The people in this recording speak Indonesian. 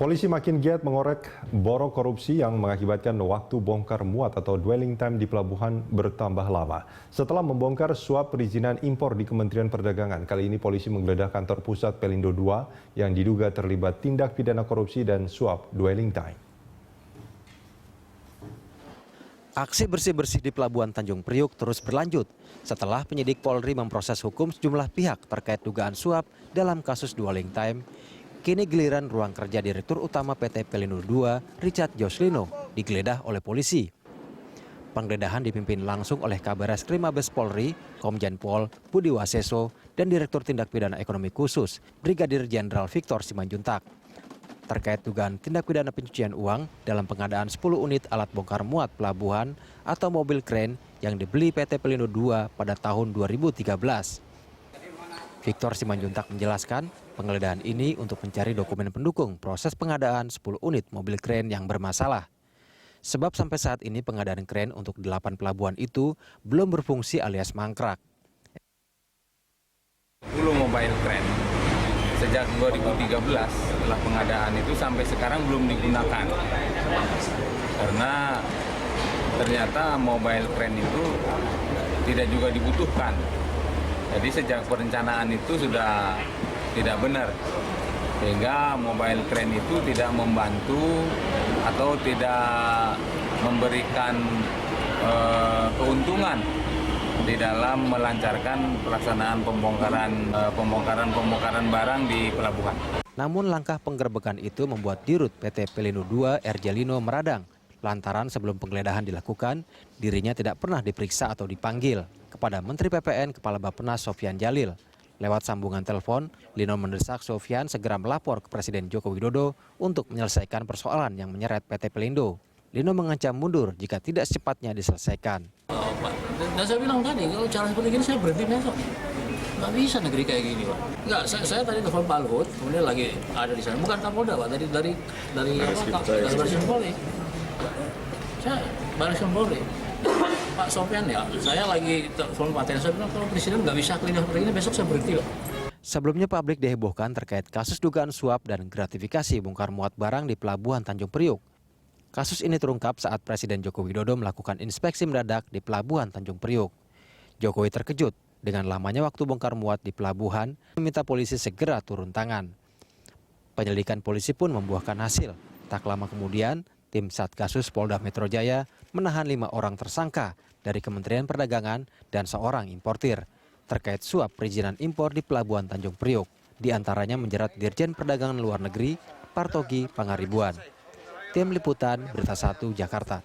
Polisi makin giat mengorek borok korupsi yang mengakibatkan waktu bongkar muat atau dwelling time di pelabuhan bertambah lama. Setelah membongkar suap perizinan impor di Kementerian Perdagangan, kali ini polisi menggeledah kantor pusat Pelindo II yang diduga terlibat tindak pidana korupsi dan suap dwelling time. Aksi bersih-bersih di Pelabuhan Tanjung Priuk terus berlanjut setelah penyidik Polri memproses hukum sejumlah pihak terkait dugaan suap dalam kasus dwelling time. Kini giliran ruang kerja Direktur Utama PT Pelindo II, Richard Joslino, digeledah oleh polisi. Penggeledahan dipimpin langsung oleh Kabareskrim Mabes Polri, Komjen Pol Budi Waseso, dan Direktur Tindak Pidana Ekonomi Khusus, Brigadir Jenderal Victor Simanjuntak. Terkait dugaan tindak pidana pencucian uang dalam pengadaan 10 unit alat bongkar muat pelabuhan atau mobil kren yang dibeli PT Pelindo II pada tahun 2013. Victor Simanjuntak menjelaskan penggeledahan ini untuk mencari dokumen pendukung proses pengadaan 10 unit mobil kren yang bermasalah. Sebab sampai saat ini pengadaan kren untuk 8 pelabuhan itu belum berfungsi alias mangkrak. Dulu mobile kren sejak 2013 setelah pengadaan itu sampai sekarang belum digunakan. Karena ternyata mobile kren itu tidak juga dibutuhkan. Jadi sejak perencanaan itu sudah tidak benar, sehingga mobile crane itu tidak membantu atau tidak memberikan keuntungan di dalam melancarkan pelaksanaan pembongkaran barang di pelabuhan. Namun langkah penggerbekan itu membuat Dirut PT Pelindo II Erjalino meradang. Lantaran sebelum penggeledahan dilakukan, dirinya tidak pernah diperiksa atau dipanggil. Kepada Menteri PPN Kepala Bappenas Sofyan Djalil. Lewat sambungan telepon, Lino mendesak Sofyan segera melapor ke Presiden Joko Widodo untuk menyelesaikan persoalan yang menyeret PT Pelindo. Lino mengancam mundur jika tidak secepatnya diselesaikan. Pak, dan saya bilang tadi, kalau cara seperti ini saya berhenti besok. Nggak bisa negeri kayak gini, Pak. Nggak, saya tadi telepon Pak Luhut, kemudian lagi ada di sana. Bukan Kapolda, Pak, dari Baris Polri. Saya Baris Polri. Pak Sofyan ya, saya lagi telepon Pak Tena, saya bilang kalau Presiden nggak bisa kelihatan seperti ini, besok saya berhenti loh. Sebelumnya publik dihebohkan terkait kasus dugaan suap dan gratifikasi bongkar muat barang di Pelabuhan Tanjung Priuk. Kasus ini terungkap saat Presiden Joko Widodo melakukan inspeksi mendadak di Pelabuhan Tanjung Priuk. Jokowi terkejut dengan lamanya waktu bongkar muat di pelabuhan, meminta polisi segera turun tangan. Penyelidikan polisi pun membuahkan hasil. Tak lama kemudian, tim Satgasus Polda Metro Jaya menahan 5 orang tersangka dari Kementerian Perdagangan dan seorang importir terkait suap perizinan impor di Pelabuhan Tanjung Priuk. Di antaranya menjerat Dirjen Perdagangan Luar Negeri, Partogi Pangaribuan. Tim Liputan, Berita 1, Jakarta.